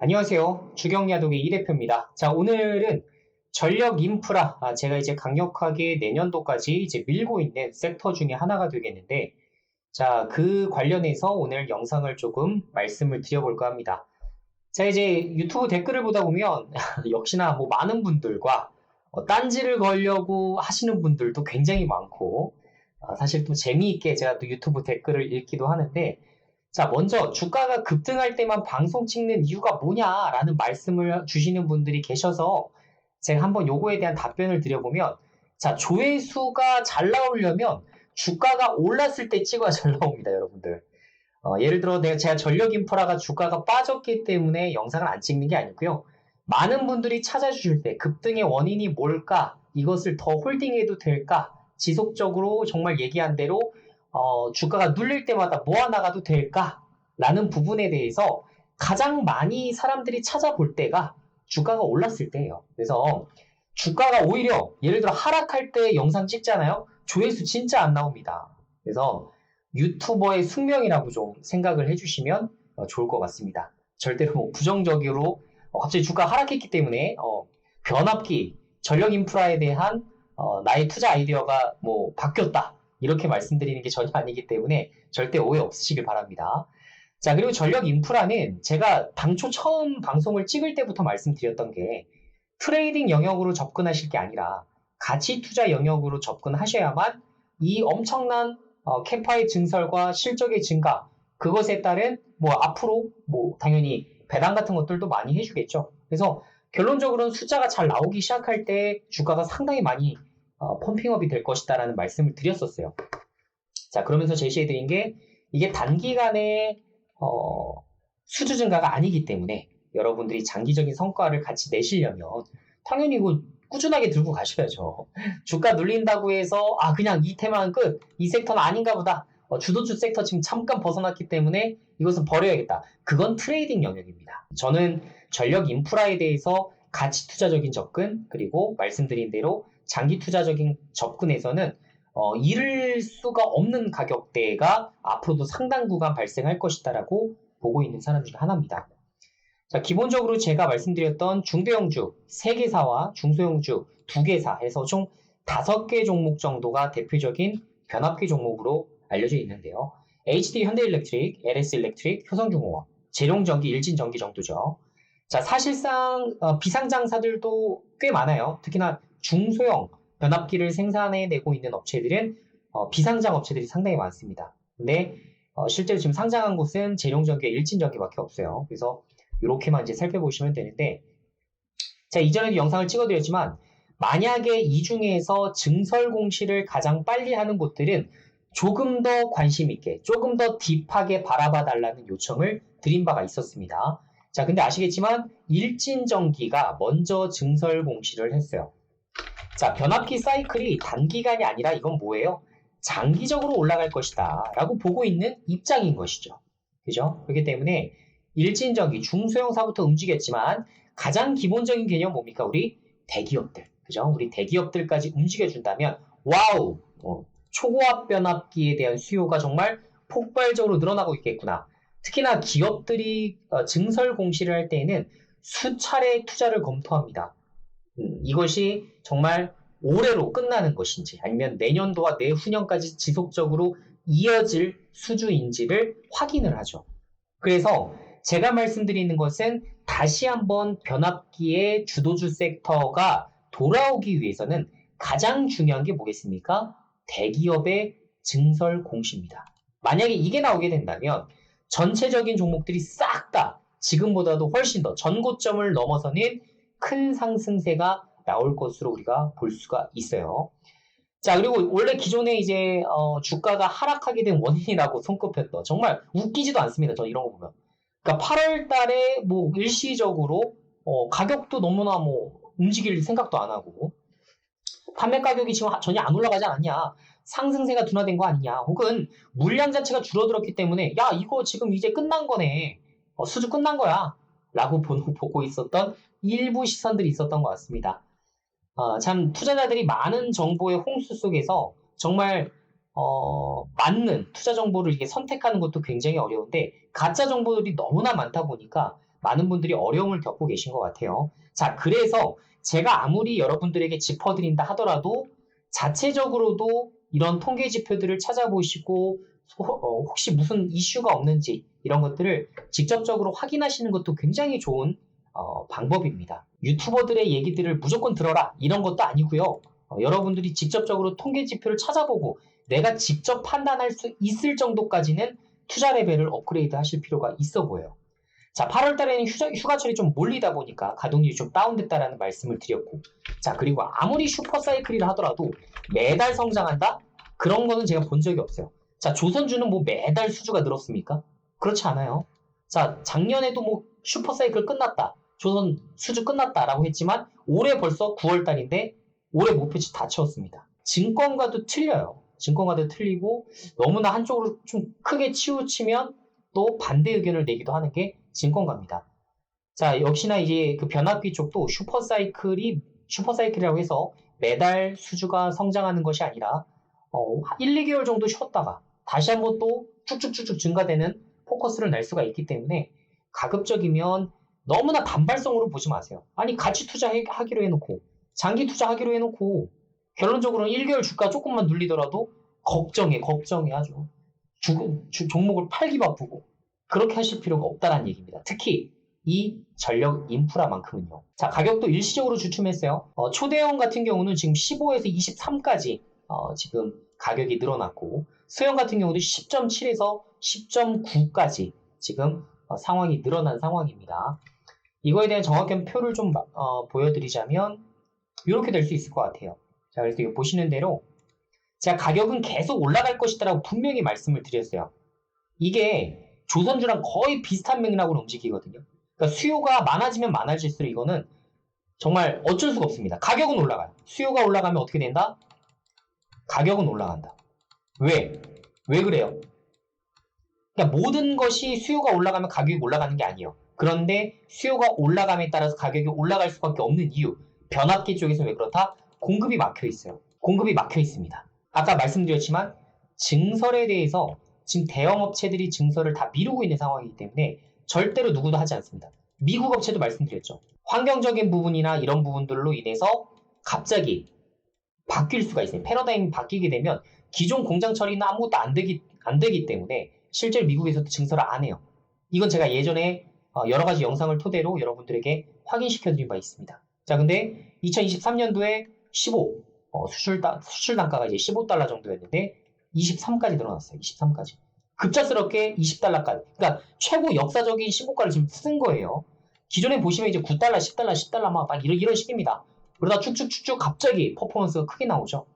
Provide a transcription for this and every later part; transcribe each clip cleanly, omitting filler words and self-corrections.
안녕하세요. 주경야독의 이 대표입니다. 자, 오늘은 전력 인프라, 제가 이제 강력하게 내년도까지 이제 밀고 있는 섹터 중에 하나가 되겠는데, 자, 그 관련해서 오늘 영상을 조금 말씀을 드려볼까 합니다. 자, 이제 유튜브 댓글을 보다 보면, 역시나 뭐 많은 분들과 딴지를 걸려고 하시는 분들도 굉장히 많고, 사실 또 재미있게 제가 또 유튜브 댓글을 읽기도 하는데, 자, 먼저 주가가 급등할 때만 방송 찍는 이유가 뭐냐라는 말씀을 주시는 분들이 계셔서 제가 한번 요거에 대한 답변을 드려보면, 자, 조회수가 잘 나오려면 주가가 올랐을 때 찍어야 잘 나옵니다, 여러분들. 예를 들어 제가 전력 인프라가 주가가 빠졌기 때문에 영상을 안 찍는 게 아니고요. 많은 분들이 찾아주실 때 급등의 원인이 뭘까? 이것을 더 홀딩해도 될까? 지속적으로 정말 얘기한 대로 주가가 눌릴 때마다 모아나가도 될까? 라는 부분에 대해서 가장 많이 사람들이 찾아볼 때가 주가가 올랐을 때예요. 그래서 주가가 오히려 예를 들어 하락할 때 영상 찍잖아요. 조회수 진짜 안 나옵니다. 그래서 유튜버의 숙명이라고 좀 생각을 해주시면 좋을 것 같습니다. 절대로 뭐 부정적으로 갑자기 주가 하락했기 때문에 변압기, 전력 인프라에 대한 나의 투자 아이디어가 뭐 바뀌었다. 이렇게 말씀드리는 게 전혀 아니기 때문에 절대 오해 없으시길 바랍니다. 자, 그리고 전력 인프라는 제가 당초 처음 방송을 찍을 때부터 말씀드렸던 게 트레이딩 영역으로 접근하실 게 아니라 가치 투자 영역으로 접근하셔야만 이 엄청난 캐파의 증설과 실적의 증가, 그것에 따른 뭐 앞으로 뭐 당연히 배당 같은 것들도 많이 해주겠죠. 그래서 결론적으로는 숫자가 잘 나오기 시작할 때 주가가 상당히 많이 펌핑업이 될 것이다라는 말씀을 드렸었어요. 자, 그러면서 제시해드린 게 이게 단기간에 수주 증가가 아니기 때문에 여러분들이 장기적인 성과를 같이 내시려면 당연히 이거 꾸준하게 들고 가셔야죠. 주가 눌린다고 해서 그냥 이 테마는 끝, 이 섹터는 아닌가 보다. 주도주 섹터 지금 잠깐 벗어났기 때문에 이것은 버려야겠다. 그건 트레이딩 영역입니다. 저는 전력 인프라에 대해서 가치 투자적인 접근, 그리고 말씀드린 대로 장기 투자적인 접근에서는 잃을 수가 없는 가격대가 앞으로도 상당 구간 발생할 것이다라고 보고 있는 사람 중에 하나입니다. 자, 기본적으로 제가 말씀드렸던 중대형주 3개사와 중소형주 2개사 해서 총 5개 종목 정도가 대표적인 변압기 종목으로 알려져 있는데요. HD 현대일렉트릭, LS일렉트릭, 효성중공업, 재룡전기, 일진전기 정도죠. 자, 사실상 비상장사들도 꽤 많아요. 특히나 중소형 변압기를 생산해내고 있는 업체들은 비상장 업체들이 상당히 많습니다. 근데 실제로 지금 상장한 곳은 재룡전기와 일진전기밖에 없어요. 그래서 이렇게만 이제 살펴보시면 되는데, 자, 이전에도 영상을 찍어드렸지만 만약에 이 중에서 증설 공시를 가장 빨리 하는 곳들은 조금 더 관심 있게, 조금 더 딥하게 바라봐 달라는 요청을 드린 바가 있었습니다. 자, 근데 아시겠지만 일진전기가 먼저 증설 공시를 했어요. 자, 변압기 사이클이 단기간이 아니라 이건 뭐예요? 장기적으로 올라갈 것이다 라고 보고 있는 입장인 것이죠. 그죠? 그렇기 때문에 일진전기, 중소형사부터 움직였지만 가장 기본적인 개념 뭡니까? 우리 대기업들. 그죠? 우리 대기업들까지 움직여준다면 와우! 초고압 변압기에 대한 수요가 정말 폭발적으로 늘어나고 있겠구나. 특히나 기업들이 증설 공시를 할 때에는 수차례 투자를 검토합니다. 이것이 정말 올해로 끝나는 것인지 아니면 내년도와 내후년까지 지속적으로 이어질 수주인지를 확인을 하죠. 그래서 제가 말씀드리는 것은 다시 한번 변압기의 주도주 섹터가 돌아오기 위해서는 가장 중요한 게 뭐겠습니까? 대기업의 증설 공시입니다. 만약에 이게 나오게 된다면 전체적인 종목들이 싹 다 지금보다도 훨씬 더 전고점을 넘어서는 큰 상승세가 나올 것으로 우리가 볼 수가 있어요. 자, 그리고 원래 기존에 이제 주가가 하락하게 된 원인이라고 손꼽혔던, 정말 웃기지도 않습니다. 저 이런 거 보면. 그러니까 8월 달에 뭐 일시적으로 가격도 너무나 뭐 움직일 생각도 안 하고 판매 가격이 지금 전혀 안 올라가지 않았냐, 상승세가 둔화된 거 아니냐, 혹은 물량 자체가 줄어들었기 때문에 야 이거 지금 이제 끝난 거네, 수주 끝난 거야 라고 보고 있었던 일부 시선들이 있었던 것 같습니다. 참 투자자들이 많은 정보의 홍수 속에서 정말 맞는 투자 정보를 이게 선택하는 것도 굉장히 어려운데 가짜 정보들이 너무나 많다 보니까 많은 분들이 어려움을 겪고 계신 것 같아요. 자, 그래서 제가 아무리 여러분들에게 짚어드린다 하더라도 자체적으로도 이런 통계 지표들을 찾아보시고 혹시 무슨 이슈가 없는지 이런 것들을 직접적으로 확인하시는 것도 굉장히 좋은 방법입니다. 유튜버들의 얘기들을 무조건 들어라 이런 것도 아니고요. 여러분들이 직접적으로 통계 지표를 찾아보고 내가 직접 판단할 수 있을 정도까지는 투자 레벨을 업그레이드 하실 필요가 있어 보여요. 자, 8월 달에는 휴가철이 좀 몰리다 보니까 가동률이 좀 다운됐다라는 말씀을 드렸고, 자, 그리고 아무리 슈퍼사이클이라 하더라도 매달 성장한다? 그런 거는 제가 본 적이 없어요. 자, 조선주는 뭐 매달 수주가 늘었습니까? 그렇지 않아요. 자, 작년에도 뭐 슈퍼사이클 끝났다. 조선 수주 끝났다라고 했지만 올해 벌써 9월 달인데 올해 목표치 다 채웠습니다. 증권과도 틀려요. 증권과도 틀리고 너무나 한쪽으로 좀 크게 치우치면 또 반대 의견을 내기도 하는 게 증권가입니다. 자, 역시나 이제 그 변압기 쪽도 슈퍼사이클이라고 해서 매달 수주가 성장하는 것이 아니라 1, 2개월 정도 쉬었다가 다시 한번 또 쭉쭉쭉쭉 증가되는 포커스를 낼 수가 있기 때문에 가급적이면 너무나 단발성으로 보지 마세요. 아니, 같이 투자하기로 해놓고 장기 투자하기로 해놓고 결론적으로는 1개월 주가 조금만 눌리더라도 걱정해 아주 종목을 팔기 바쁘고 그렇게 하실 필요가 없다는 얘기입니다. 특히 이 전력 인프라만큼은요. 자, 가격도 일시적으로 주춤했어요. 초대형 같은 경우는 지금 15에서 23까지 지금 가격이 늘어났고 소형 같은 경우도 10.7에서 10.9까지 지금 상황이 늘어난 상황입니다. 이거에 대한 정확한 표를 좀 보여드리자면 이렇게 될 수 있을 것 같아요. 자, 그래서 이거 보시는 대로 제가 가격은 계속 올라갈 것이다라고 분명히 말씀을 드렸어요. 이게 조선주랑 거의 비슷한 맥락으로 움직이거든요. 그러니까 수요가 많아지면 많아질수록 이거는 정말 어쩔 수가 없습니다. 가격은 올라가요. 수요가 올라가면 어떻게 된다? 가격은 올라간다. 왜? 왜 그래요? 그러니까 모든 것이 수요가 올라가면 가격이 올라가는 게 아니에요. 그런데 수요가 올라감에 따라서 가격이 올라갈 수밖에 없는 이유. 변압기 쪽에서 왜 그렇다? 공급이 막혀 있어요. 공급이 막혀 있습니다. 아까 말씀드렸지만 증설에 대해서 지금 대형업체들이 증설을 다 미루고 있는 상황이기 때문에 절대로 누구도 하지 않습니다. 미국 업체도 말씀드렸죠. 환경적인 부분이나 이런 부분들로 인해서 갑자기 바뀔 수가 있어요. 패러다임이 바뀌게 되면 기존 공장 처리는 아무것도 안 되기 때문에 실제로 미국에서도 증설을 안 해요. 이건 제가 예전에 여러 가지 영상을 토대로 여러분들에게 확인시켜 드린 바 있습니다. 자, 근데 2023년도에 15, 수출 단가가 이제 15달러 정도였는데 23까지 늘어났어요. 23까지. 급작스럽게 20달러까지. 그러니까 최고 역사적인 신고가를 지금 쓴 거예요. 기존에 보시면 이제 9달러, 10달러, 10달러 막 이런 식입니다. 그러다 쭉쭉쭉쭉 갑자기 퍼포먼스가 크게 나오죠.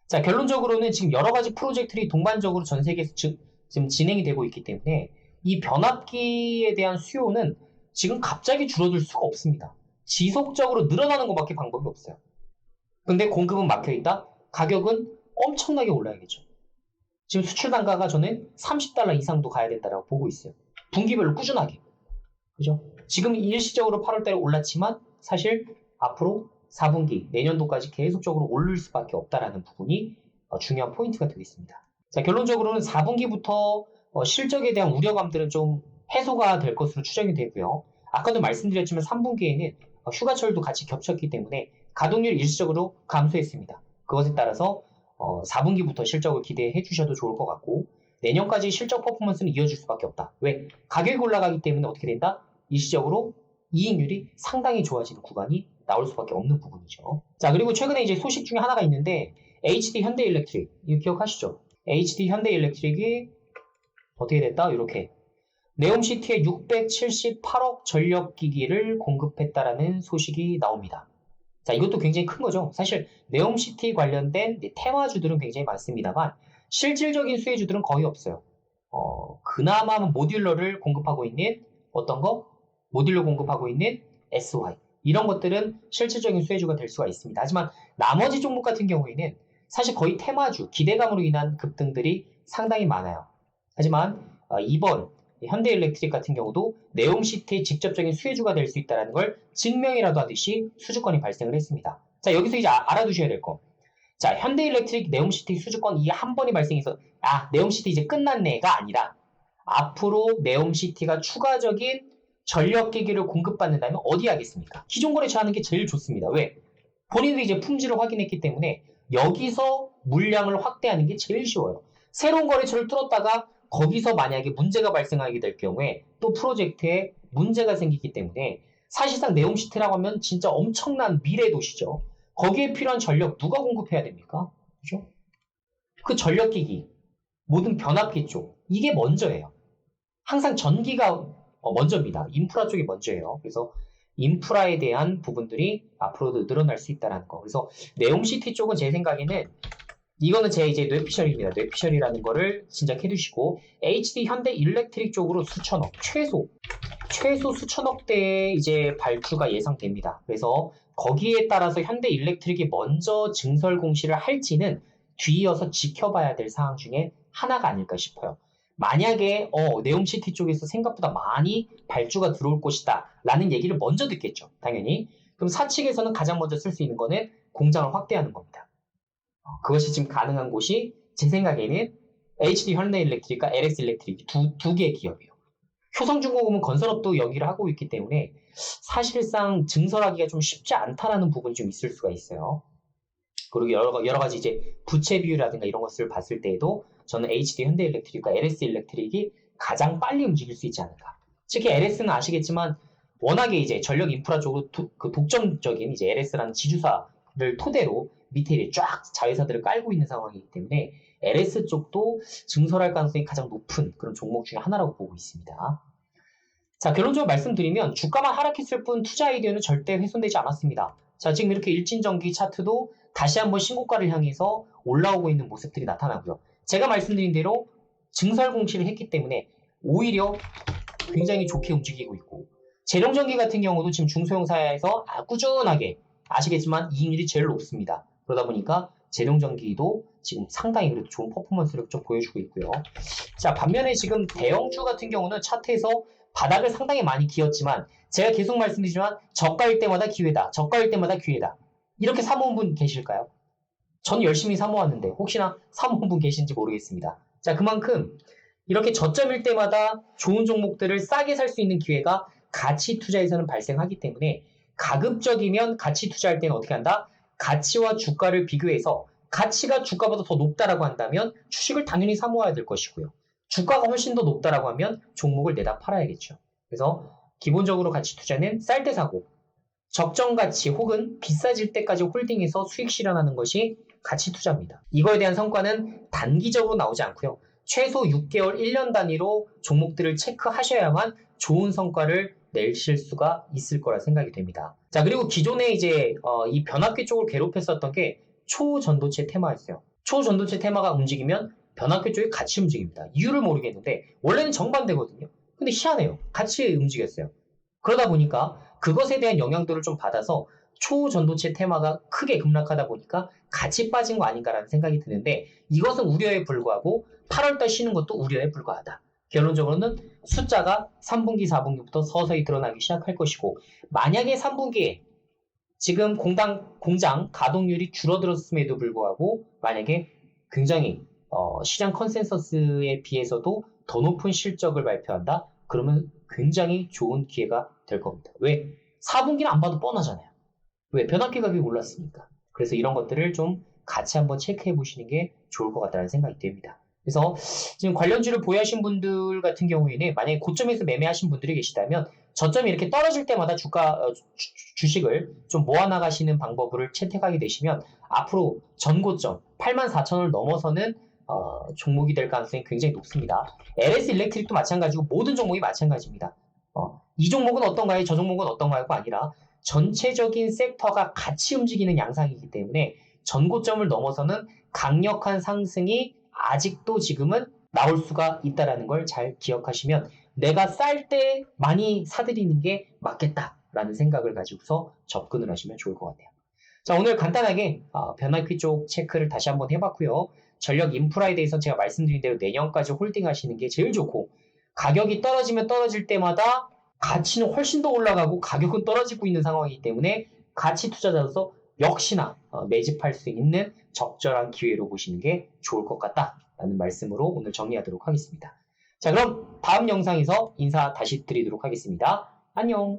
자, 결론적으로는 지금 여러 가지 프로젝트들이 동반적으로 전 세계에서 지금 진행이 되고 있기 때문에 이 변압기에 대한 수요는 지금 갑자기 줄어들 수가 없습니다. 지속적으로 늘어나는 것밖에 방법이 없어요. 근데 공급은 막혀있다? 가격은 엄청나게 올라야겠죠. 지금 수출 단가가 저는 30달러 이상도 가야 된다고 보고 있어요. 분기별로 꾸준하게. 그죠? 지금 일시적으로 8월달에 올랐지만 사실 앞으로 4분기, 내년도까지 계속적으로 오를 수밖에 없다라는 부분이 중요한 포인트가 되겠습니다. 자, 결론적으로는 4분기부터 실적에 대한 우려감들은 좀 해소가 될 것으로 추정이 되고요. 아까도 말씀드렸지만 3분기에는 휴가철도 같이 겹쳤기 때문에 가동률 일시적으로 감소했습니다. 그것에 따라서 4분기부터 실적을 기대해 주셔도 좋을 것 같고 내년까지 실적 퍼포먼스는 이어질 수밖에 없다. 왜? 가격이 올라가기 때문에 어떻게 된다? 일시적으로 이익률이 상당히 좋아지는 구간이 나올 수밖에 없는 부분이죠. 자, 그리고 최근에 이제 소식 중에 하나가 있는데 HD 현대일렉트릭 이거 기억하시죠? HD 현대일렉트릭이 어떻게 됐다? 이렇게 네옴시티에 678억 전력기기를 공급했다라는 소식이 나옵니다. 자, 이것도 굉장히 큰 거죠. 사실 네옴시티 관련된 테마주들은 굉장히 많습니다만 실질적인 수혜주들은 거의 없어요. 그나마 모듈러를 공급하고 있는 어떤 거? 모듈러 공급하고 있는 SY 이런 것들은 실질적인 수혜주가 될 수가 있습니다. 하지만 나머지 종목 같은 경우에는 사실 거의 테마주, 기대감으로 인한 급등들이 상당히 많아요. 하지만 이번 현대일렉트릭 같은 경우도 네옴시티의 직접적인 수혜주가 될 수 있다는 걸 증명이라도 하듯이 수주권이 발생을 했습니다. 자, 여기서 이제 알아두셔야 될 거. 자, 현대일렉트릭 네옴시티 수주권 이 한 번이 발생해서 네옴시티 이제 끝났네가 아니라 앞으로 네옴시티가 추가적인 전력기기를 공급받는다면 어디 하겠습니까? 기존 거래처 하는 게 제일 좋습니다. 왜? 본인들이 이제 품질을 확인했기 때문에 여기서 물량을 확대하는 게 제일 쉬워요. 새로운 거래처를 뚫었다가 거기서 만약에 문제가 발생하게 될 경우에 또 프로젝트에 문제가 생기기 때문에 사실상 네옴시티라고 하면 진짜 엄청난 미래 도시죠. 거기에 필요한 전력 누가 공급해야 됩니까? 그죠? 그 전력기기, 모든 변압기 쪽, 이게 먼저예요. 항상 전기가 먼저입니다. 인프라 쪽이 먼저예요. 그래서 인프라에 대한 부분들이 앞으로도 늘어날 수 있다는 거. 그래서 네옴시티 쪽은 제 생각에는 이거는 제 이제 뇌피셜입니다. 뇌피셜이라는 거를 진작 해두시고 HD 현대 일렉트릭 쪽으로 수천억, 최소 수천억 대의 이제 발주가 예상됩니다. 그래서 거기에 따라서 현대 일렉트릭이 먼저 증설 공시를 할지는 뒤이어서 지켜봐야 될 사항 중에 하나가 아닐까 싶어요. 만약에 네옴시티 쪽에서 생각보다 많이 발주가 들어올 것이다 라는 얘기를 먼저 듣겠죠. 당연히. 그럼 사측에서는 가장 먼저 쓸 수 있는 거는 공장을 확대하는 겁니다. 그것이 지금 가능한 곳이 제 생각에는 HD 현대일렉트릭과 LX 일렉트릭 두 개의 기업이에요. 효성중공업은 건설업도 여기를 하고 있기 때문에 사실상 증설하기가 좀 쉽지 않다라는 부분이 좀 있을 수가 있어요. 그리고 여러 가지 이제 부채 비율이라든가 이런 것을 봤을 때에도 저는 HD 현대일렉트릭과 LS 일렉트릭이 가장 빨리 움직일 수 있지 않을까. 특히 LS는 아시겠지만 워낙에 이제 전력 인프라 쪽으로 그 독점적인 이제 LS라는 지주사를 토대로 밑에 이제 쫙 자회사들을 깔고 있는 상황이기 때문에 LS 쪽도 증설할 가능성이 가장 높은 그런 종목 중에 하나라고 보고 있습니다. 자, 결론적으로 말씀드리면 주가만 하락했을 뿐 투자 아이디어는 절대 훼손되지 않았습니다. 자, 지금 이렇게 일진전기 차트도 다시 한번 신고가를 향해서 올라오고 있는 모습들이 나타나고요. 제가 말씀드린 대로 증설 공시를 했기 때문에 오히려 굉장히 좋게 움직이고 있고 재룡전기 같은 경우도 지금 중소형사에서 꾸준하게 아시겠지만 이익률이 제일 높습니다. 그러다 보니까 재룡전기도 지금 상당히 그래도 좋은 퍼포먼스를 좀 보여주고 있고요. 자, 반면에 지금 대형주 같은 경우는 차트에서 바닥을 상당히 많이 기었지만 제가 계속 말씀드리지만 저가일 때마다 기회다. 저가일 때마다 기회다. 이렇게 사모은 분 계실까요? 저는 열심히 사모았는데 혹시나 사모은 분 계신지 모르겠습니다. 자, 그만큼 이렇게 저점일 때마다 좋은 종목들을 싸게 살 수 있는 기회가 가치 투자에서는 발생하기 때문에 가급적이면 가치 투자할 때는 어떻게 한다? 가치와 주가를 비교해서 가치가 주가보다 더 높다라고 한다면 주식을 당연히 사모아야 될 것이고요. 주가가 훨씬 더 높다라고 하면 종목을 내다 팔아야겠죠. 그래서 기본적으로 가치 투자는 쌀 때 사고 적정 가치 혹은 비싸질 때까지 홀딩해서 수익 실현하는 것이 가치 투자입니다. 이거에 대한 성과는 단기적으로 나오지 않고요. 최소 6개월, 1년 단위로 종목들을 체크하셔야만 좋은 성과를 내실 수가 있을 거라 생각이 됩니다. 자, 그리고 기존에 이제 이 변압기 쪽을 괴롭혔었던 게 초전도체 테마였어요. 초전도체 테마가 움직이면 변압기 쪽이 같이 움직입니다. 이유를 모르겠는데 원래는 정반대거든요. 근데 희한해요. 같이 움직였어요. 그러다 보니까 그것에 대한 영향도를 좀 받아서 초전도체 테마가 크게 급락하다 보니까 같이 빠진 거 아닌가라는 생각이 드는데 이것은 우려에 불과하고 8월달 쉬는 것도 우려에 불과하다. 결론적으로는 숫자가 3분기, 4분기부터 서서히 드러나기 시작할 것이고 만약에 3분기에 지금 공장 가동률이 줄어들었음에도 불구하고 만약에 굉장히 시장 컨센서스에 비해서도 더 높은 실적을 발표한다? 그러면 굉장히 좋은 기회가 될 겁니다. 왜? 4분기는 안 봐도 뻔하잖아요. 왜? 변압기 가격이 올랐으니까. 그래서 이런 것들을 좀 같이 한번 체크해 보시는 게 좋을 것 같다는 생각이 듭니다. 그래서 지금 관련주를 보유하신 분들 같은 경우에는 만약에 고점에서 매매하신 분들이 계시다면 저점이 이렇게 떨어질 때마다 주식을 좀 모아나가시는 방법을 채택하게 되시면 앞으로 전고점 84,000원을 넘어서는 종목이 될 가능성이 굉장히 높습니다. LS 일렉트릭도 마찬가지고 모든 종목이 마찬가지입니다. 이 종목은 어떤가요? 저 종목은 어떤가요가 아니라 전체적인 섹터가 같이 움직이는 양상이기 때문에 전고점을 넘어서는 강력한 상승이 아직도 지금은 나올 수가 있다는 걸 잘 기억하시면 내가 쌀 때 많이 사들이는 게 맞겠다라는 생각을 가지고서 접근을 하시면 좋을 것 같아요. 자, 오늘 간단하게 변압기 쪽 체크를 다시 한번 해봤고요. 전력 인프라에 대해서 제가 말씀드린 대로 내년까지 홀딩하시는 게 제일 좋고 가격이 떨어지면 떨어질 때마다 가치는 훨씬 더 올라가고 가격은 떨어지고 있는 상황이기 때문에 가치 투자자로서 역시나 매집할 수 있는 적절한 기회로 보시는 게 좋을 것 같다라는 말씀으로 오늘 정리하도록 하겠습니다. 자, 그럼 다음 영상에서 인사 다시 드리도록 하겠습니다. 안녕!